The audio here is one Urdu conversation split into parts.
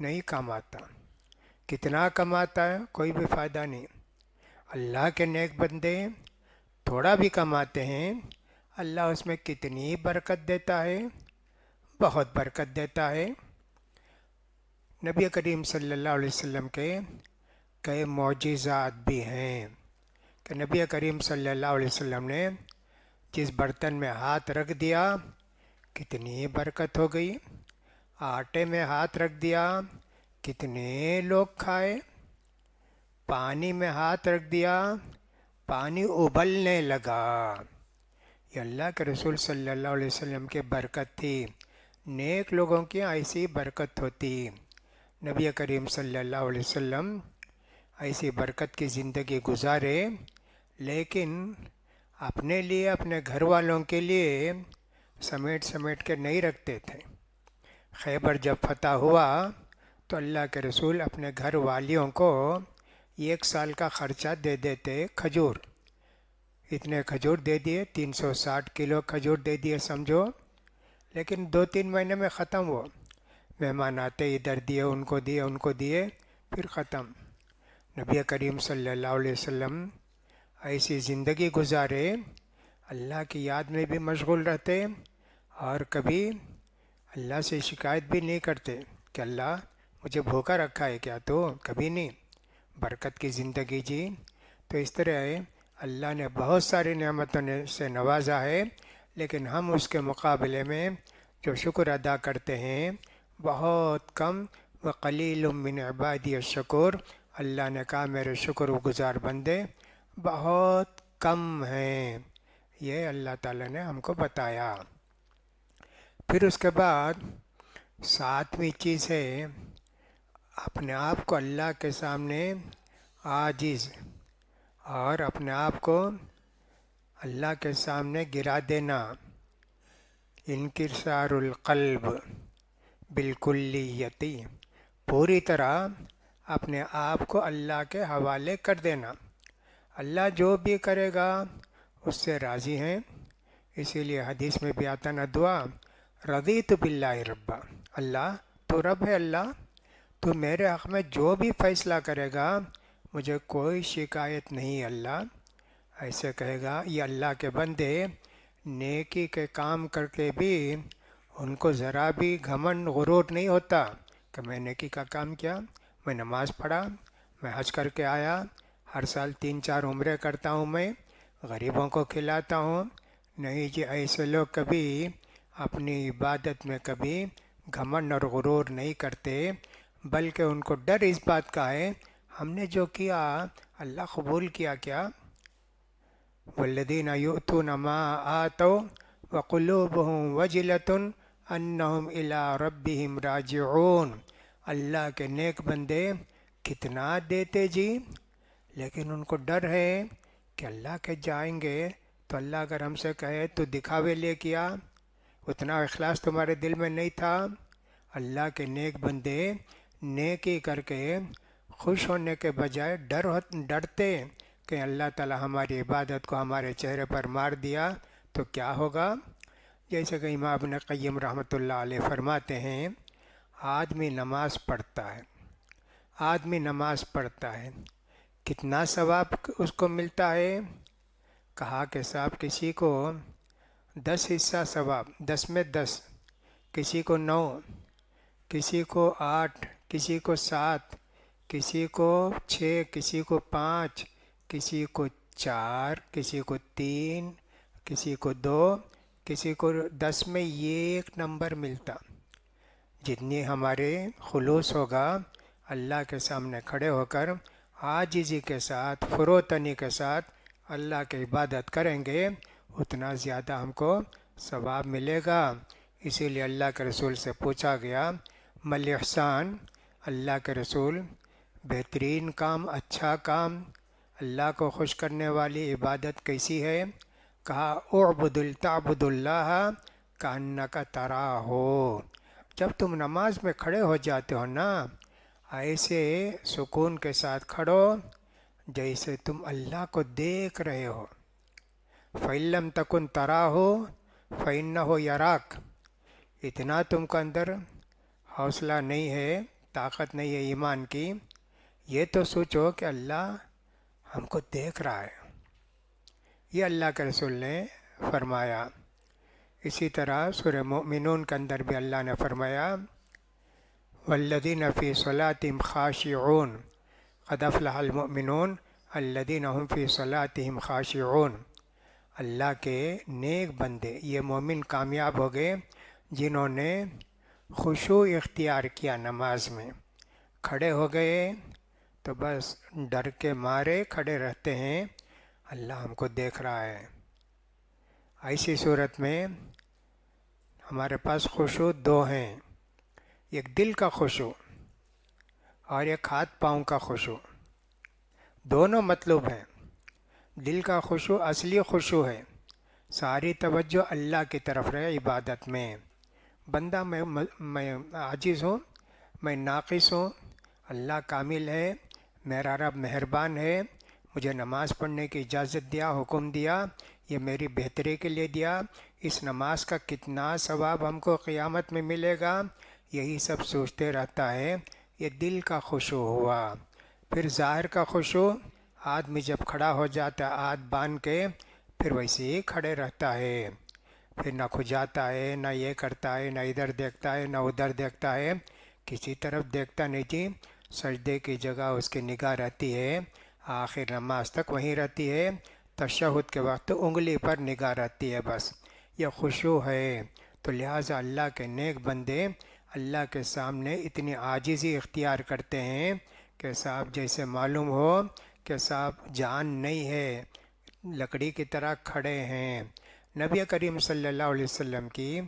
نہیں کماتا، کتنا کماتا ہے کوئی بھی فائدہ نہیں۔ اللہ کے نیک بندے تھوڑا بھی کماتے ہیں، اللہ اس میں کتنی برکت دیتا ہے، بہت برکت دیتا ہے۔ نبی کریم صلی اللہ علیہ وسلم کے کئی معجزات بھی ہیں کہ نبی کریم صلی اللہ علیہ وسلم نے جس برتن میں ہاتھ رکھ دیا کتنی برکت ہو گئی، آٹے میں ہاتھ رکھ دیا کتنے لوگ کھائے، پانی میں ہاتھ رکھ دیا پانی ابلنے لگا۔ یہ اللہ کے رسول صلی اللہ علیہ وسلم کی برکت تھی۔ نیک لوگوں کی ایسی برکت ہوتی۔ نبی کریم صلی اللہ علیہ وسلم ایسی برکت کی زندگی گزارے، لیکن اپنے لیے اپنے گھر والوں کے لیے سمیٹ سمیٹ کے نہیں رکھتے تھے۔ خیبر جب فتح ہوا تو اللہ کے رسول اپنے گھر والیوں کو 1 سال کا خرچہ دے دیتے، کھجور، اتنے کھجور دے دیے، 360 کلو کھجور دے دیے سمجھو، لیکن 2-3 مہینے میں ختم ہوا۔ مہمان آتے ادھر دیے، ان کو دیے، پھر ختم۔ نبی کریم صلی اللہ علیہ وسلم ایسی زندگی گزارے، اللہ کی یاد میں بھی مشغول رہتے اور کبھی اللہ سے شکایت بھی نہیں کرتے کہ اللہ مجھے بھوکا رکھا ہے کیا، تو کبھی نہیں، برکت کی زندگی جی۔ تو اس طرح اللہ نے بہت ساری نعمتوں سے نوازا ہے، لیکن ہم اس کے مقابلے میں جو شکر ادا کرتے ہیں بہت کم۔ وقلیل من عبادی الشکور، اللہ نے کہا میرے شکر گزار بندے بہت کم ہیں، یہ اللہ تعالیٰ نے ہم کو بتایا۔ پھر اس کے بعد 7ویں چیز ہے اپنے آپ کو اللہ کے سامنے عاجز اور اپنے آپ کو اللہ کے سامنے گرا دینا، انکسار القلب بالکلیتی، پوری طرح اپنے آپ کو اللہ کے حوالے کر دینا۔ اللہ جو بھی کرے گا اس سے راضی ہیں، اسی لیے حدیث میں بھی آتا نا دعا، رضیت باللہ ربا، اللہ تو رب ہے، اللہ تو میرے حق میں جو بھی فیصلہ کرے گا مجھے کوئی شکایت نہیں اللہ، ایسے کہے گا۔ یہ اللہ کے بندے نیکی کے کام کر کے بھی ان کو ذرا بھی گھمنڈ غرور نہیں ہوتا کہ میں نیکی کا کام کیا، میں نماز پڑھا، میں حج کر کے آیا، ہر سال 3-4 عمرے کرتا ہوں، میں غریبوں کو کھلاتا ہوں۔ نہیں جی، ایسے لوگ کبھی اپنی عبادت میں کبھی گھمنڈ اور غرور نہیں کرتے، بلکہ ان کو ڈر اس بات کا ہے ہم نے جو کیا اللہ قبول کیا کیا۔ والذین یؤتون ما آتوا وقلوبهم وجلة انہم الی ربہم راجعون، اللہ کے نیک بندے کتنا دیتے جی، لیکن ان کو ڈر ہے کہ اللہ کے جائیں گے تو اللہ اگر ہم سے کہے تو دکھاوے لے کیا، اتنا اخلاص تمہارے دل میں نہیں تھا۔ اللہ کے نیک بندے نیکی کر کے خوش ہونے کے بجائے ڈرتے کہ اللہ تعالی ہماری عبادت کو ہمارے چہرے پر مار دیا تو کیا ہوگا۔ جیسے کہ امام ابن قیم رحمۃ اللہ علیہ فرماتے ہیں، آدمی نماز پڑھتا ہے، کتنا ثواب اس کو ملتا ہے؟ کہا کہ صاحب کسی کو 10 حصہ ثواب، 10 میں 10، کسی کو 9، کسی کو 8، کسی کو 7، کسی کو 6، کسی کو 5، کسی کو 4، کسی کو 3، کسی کو 2، کسی کو 10 میں 1 نمبر ملتا۔ جتنی ہمارے خلوص ہوگا اللہ کے سامنے کھڑے ہو کر عاجزی کے ساتھ، فروتنی کے ساتھ اللہ کی عبادت کریں گے، اتنا زیادہ ہم کو ثواب ملے گا۔ اسی لیے اللہ کے رسول سے پوچھا گیا مل احسان، اللہ کے رسول بہترین کام، اچھا کام، اللہ کو خوش کرنے والی عبادت کیسی ہے؟ کہا تعبد اللہ کأنک تراہ، جب تم نماز میں کھڑے ہو جاتے ہو نا ایسے سکون کے ساتھ کھڑو جیسے تم اللہ کو دیکھ رہے ہو۔ فَإِن لَمْ تَكُنْ تَرَاهُ فَإِنَّهُ يَرَاكَ، اتنا تم کو اندر حوصلہ نہیں ہے، طاقت نہیں ہے ایمان کی، یہ تو سوچو کہ اللہ ہم کو دیکھ رہا ہے۔ یہ اللہ کے رسول نے فرمایا۔ اسی طرح سورہ مومنون کے اندر بھی اللہ نے فرمایا والذین فی صلاتہم خاشعون قد افلح المؤمنون الذین هم فی صلاتہم خاشعون۔ اللہ کے نیک بندے، یہ مومن کامیاب ہو گئے جنہوں نے خشوع اختیار کیا نماز میں، کھڑے ہو گئے تو بس ڈر کے مارے کھڑے رہتے ہیں، اللہ ہم کو دیکھ رہا ہے۔ ایسی صورت میں ہمارے پاس خشوع دو ہیں، ایک دل کا خشوع اور ایک ہاتھ پاؤں کا خشوع، دونوں مطلوب ہیں۔ دل کا خشوع اصلی خشوع ہے، ساری توجہ اللہ کی طرف رہے عبادت میں۔ بندہ میں عاجز ہوں، میں ناقص ہوں، اللہ کامل ہے، میرا رب مہربان ہے، مجھے نماز پڑھنے کی اجازت دیا، حکم دیا، یہ میری بہتری کے لیے دیا، اس نماز کا کتنا ثواب ہم کو قیامت میں ملے گا، یہی سب سوچتے رہتا ہے، یہ دل کا خشوع ہوا۔ پھر ظاہر کا خشوع، آدمی جب کھڑا ہو جاتا ہے ہاتھ باندھ کے، پھر ویسے ہی کھڑے رہتا ہے، پھر نہ کھجاتا ہے، نہ یہ کرتا ہے، نہ ادھر دیکھتا ہے، نہ ادھر دیکھتا ہے، کسی طرف دیکھتا نہیں جی۔ سجدے کی جگہ اس کی نگاہ رہتی ہے، آخر نماز تک وہیں رہتی ہے، تشہد کے وقت انگلی پر نگاہ رہتی ہے، بس یہ خشوع ہے۔ تو لہٰذا اللہ کے نیک بندے اللہ کے سامنے اتنی عاجزی اختیار کرتے ہیں کہ صاحب جیسے معلوم ہو کہ صاحب جان نہیں ہے، لکڑی کی طرح کھڑے ہیں۔ نبی کریم صلی اللہ علیہ وسلم کی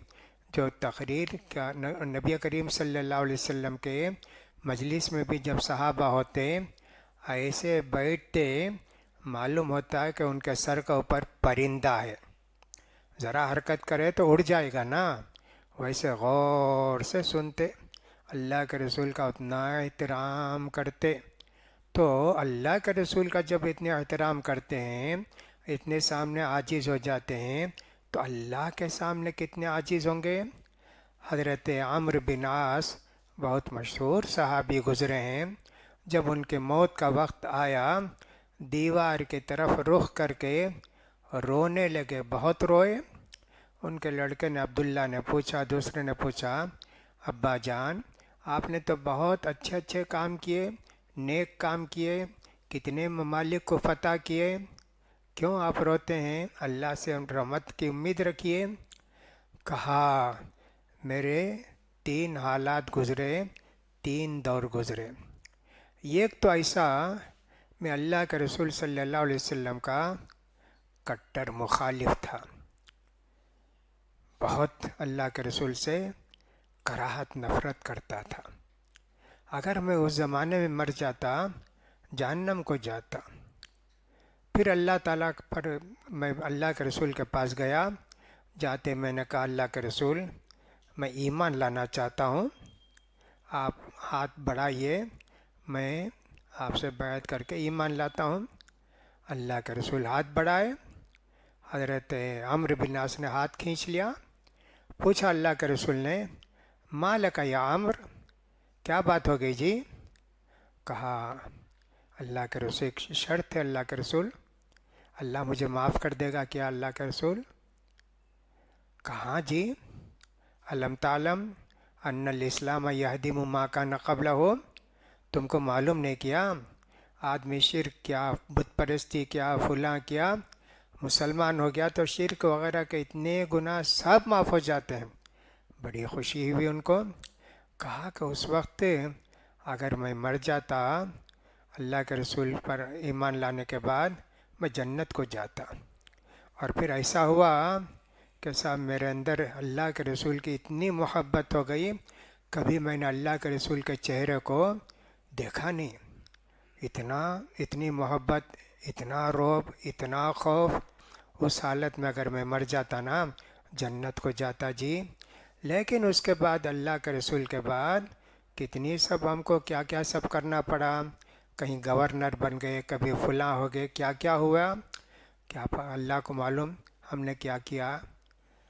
جو تقریر کا، نبی کریم صلی اللہ علیہ وسلم کے مجلس میں بھی جب صحابہ ہوتے ایسے بیٹھتے، معلوم ہوتا ہے کہ ان کے سر کے اوپر پرندہ ہے، ذرا حرکت کرے تو اڑ جائے گا نا، ویسے غور سے سنتے، اللہ کے رسول کا اتنا احترام کرتے۔ تو اللہ کے رسول کا جب اتنے احترام کرتے ہیں، اتنے سامنے عاجز ہو جاتے ہیں، تو اللہ کے سامنے کتنے عاجز ہوں گے۔ حضرت عمرو بن عاص بہت مشہور صحابی گزرے ہیں، جب ان کے موت کا وقت آیا، دیوار کی طرف رخ کر کے رونے لگے، بہت روئے۔ ان کے لڑکے نے، عبداللہ نے پوچھا، دوسرے نے پوچھا، ابا جان آپ نے تو بہت اچھے اچھے کام کیے، نیک کام کیے، کتنے ممالک کو فتح کیے، کیوں آپ روتے ہیں؟ اللہ سے رحمت کی امید رکھیے۔ کہا میرے 3 حالات گزرے، 3 دور گزرے۔ ایک تو ایسا، میں اللہ کے رسول صلی اللہ علیہ وسلم کا کٹر مخالف تھا، بہت اللہ کے رسول سے کراہت نفرت کرتا تھا، اگر میں اس زمانے میں مر جاتا جہنم کو جاتا۔ پھر اللہ تعالیٰ پر میں اللہ کے رسول کے پاس گیا، جاتے میں نے کہا اللہ کے رسول میں ایمان لانا چاہتا ہوں، آپ ہاتھ بڑھائیے، میں آپ سے بیعت کر کے ایمان لاتا ہوں۔ اللہ کے رسول ہاتھ بڑھائے، حضرت عمرو بن عاص نے ہاتھ کھینچ لیا، پوچھا اللہ کے رسول نے ما لک یا عمرو، کیا بات ہو گئی جی؟ کہا اللہ کے رسول ایک شرط ہے اللہ کے رسول، اللہ مجھے معاف کر دے گا کیا اللہ کے رسول؟ کہاں جی؟ علم تعلم ان الاسلام یہدم ما کان قبلہ، تم کو معلوم نہیں کیا آدمی شرک کیا، بت پرستی کیا، فلاں کیا، مسلمان ہو گیا تو شرک وغیرہ کے اتنے گناہ سب معاف ہو جاتے ہیں۔ بڑی خوشی ہوئی ان کو، کہا کہ اس وقت اگر میں مر جاتا اللہ کے رسول پر ایمان لانے کے بعد، میں جنت کو جاتا، اور پھر ایسا ہوا کہ صاحب میرے اندر اللہ کے رسول کی اتنی محبت ہو گئی، کبھی میں نے اللہ کے رسول کے چہرے کو دیکھا نہیں، اتنی محبت، اتنا رعب، اتنا خوف۔ اس حالت میں اگر میں مر جاتا نا، جنت کو جاتا جی۔ لیکن اس کے بعد اللہ کے رسول کے بعد کتنی سب ہم کو کیا کیا سب کرنا پڑا، کہیں گورنر بن گئے، کبھی فلاں ہو گئے، کیا کیا ہوا، کیا اللہ کو معلوم ہم نے کیا کیا۔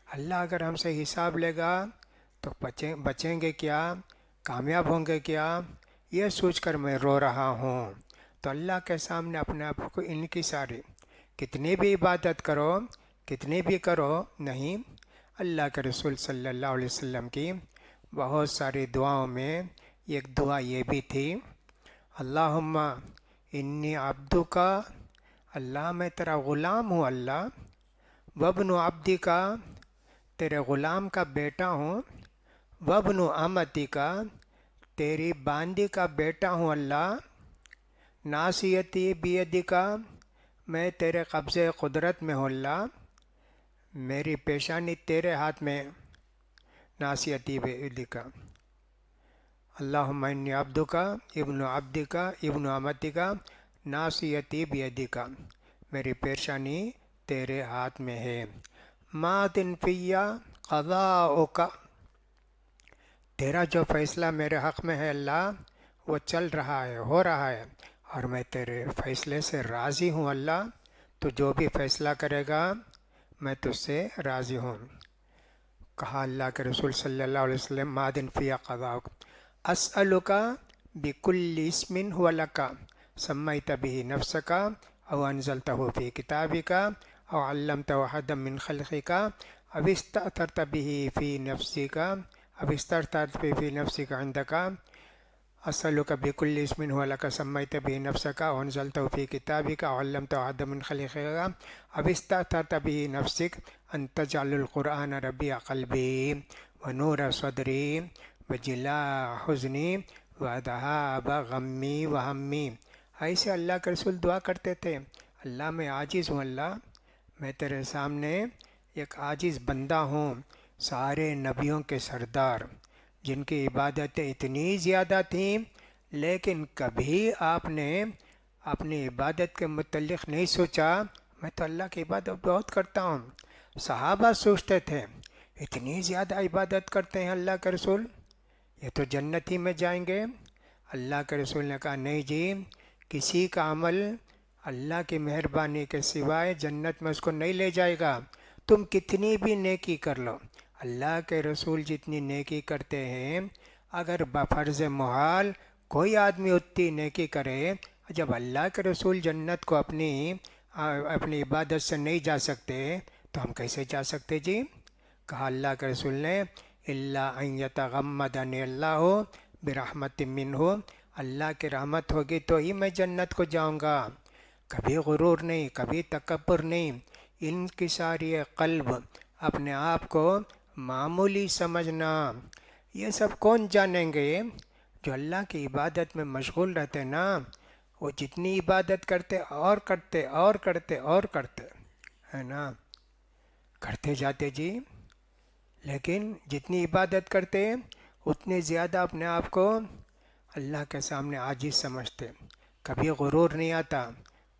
اللہ اگر ہم سے حساب لے گا تو بچیں گے کیا، کامیاب ہوں گے کیا، یہ سوچ کر میں رو رہا ہوں۔ تو اللہ کے سامنے اپنے آپ کو ان کی ساری کتنی بھی عبادت کرو، کتنی بھی کرو نہیں۔ اللہ کے رسول صلی اللہ علیہ وسلم کی بہت ساری دعاؤں میں ایک دعا یہ بھی تھی، اللہم انی عبدک، اللہ میں تیرا غلام ہوں اللہ، وابن عبدک، تیرے غلام کا بیٹا ہوں، وابن امتک، تیری باندی کا بیٹا ہوں اللہ، ناصیتی بیدک، میں تیرے قبضے قدرت میں ہوں اللہ، میری پیشانی تیرے ہاتھ میں، ناصیتی بیدک، اللہم انی عبدک ابن عبدک ابن امتک ناصیتی بیدک، میری پیشانی تیرے ہاتھ میں ہے، ماضٍ فی قضاؤک، تیرا جو فیصلہ میرے حق میں ہے اللہ وہ چل رہا ہے، ہو رہا ہے، اور میں تیرے فیصلے سے راضی ہوں اللہ، تو جو بھی فیصلہ کرے گا میں تجھ سے راضی ہوں۔ کہا اللہ کے رسول صلی اللہ علیہ وسلم ماضٍ فی قضاؤک، اسألک بکل اسم هو لک سمیت بہ نفسک او انزلتہ فی کتابک او علمتہ احدا من خلقک او استأثرت بہ فی نفسک او استأثرت بہ فی نفسک عندک، اسألک بکل اسم هو لک سمیت بہ نفسک او انزلتہ فی کتابک او علمتہ احدا من خلقک او استأثرت بہ نفسک ان تجعل القرآن ربیع قلبی ونور صدری وجلاء حزنی وذہاب غمی وہمی۔ ایسے اللہ کے رسول دعا کرتے تھے، اللہ میں عاجز ہوں اللہ، میں تیرے سامنے ایک عاجز بندہ ہوں، سارے نبیوں کے سردار جن کی عبادتیں اتنی زیادہ تھیں لیکن کبھی آپ نے اپنی عبادت کے متعلق نہیں سوچا، میں تو اللہ کی عبادت بہت کرتا ہوں۔ صحابہ سوچتے تھے اتنی زیادہ عبادت کرتے ہیں اللہ کے رسول، یہ تو جنت ہی میں جائیں گے۔ اللہ کے رسول نے کہا نہیں جی، کسی کا عمل اللہ کی مہربانی کے سوائے جنت میں اس کو نہیں لے جائے گا، تم کتنی بھی نیکی کر لو۔ اللہ کے رسول جتنی نیکی کرتے ہیں، اگر بفرض محال کوئی آدمی اتنی نیکی کرے، جب اللہ کے رسول جنت کو اپنی عبادت سے نہیں جا سکتے تو ہم کیسے جا سکتے جی؟ کہا اللہ کے رسول نے الا ان یتغمدنی اللہ برحمت منہ، اللہ کی رحمت ہوگی تو ہی میں جنت کو جاؤں گا، کبھی غرور نہیں، کبھی تکبر نہیں، انکساری قلب، اپنے آپ کو معمولی سمجھنا، یہ سب کون جانیں گے؟ جو اللہ کی عبادت میں مشغول رہتے نا، وہ جتنی عبادت کرتے اور کرتے اور کرتے اور کرتے، ہے نا، کرتے جاتے جی، لیکن جتنی عبادت کرتے اتنے زیادہ اپنے آپ کو اللہ کے سامنے عاجز سمجھتے، کبھی غرور نہیں آتا،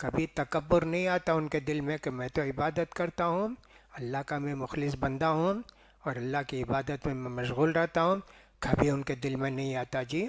کبھی تکبر نہیں آتا ان کے دل میں کہ میں تو عبادت کرتا ہوں، اللہ کا میں مخلص بندہ ہوں اور اللہ کی عبادت میں میں مشغول رہتا ہوں، کبھی ان کے دل میں نہیں آتا جی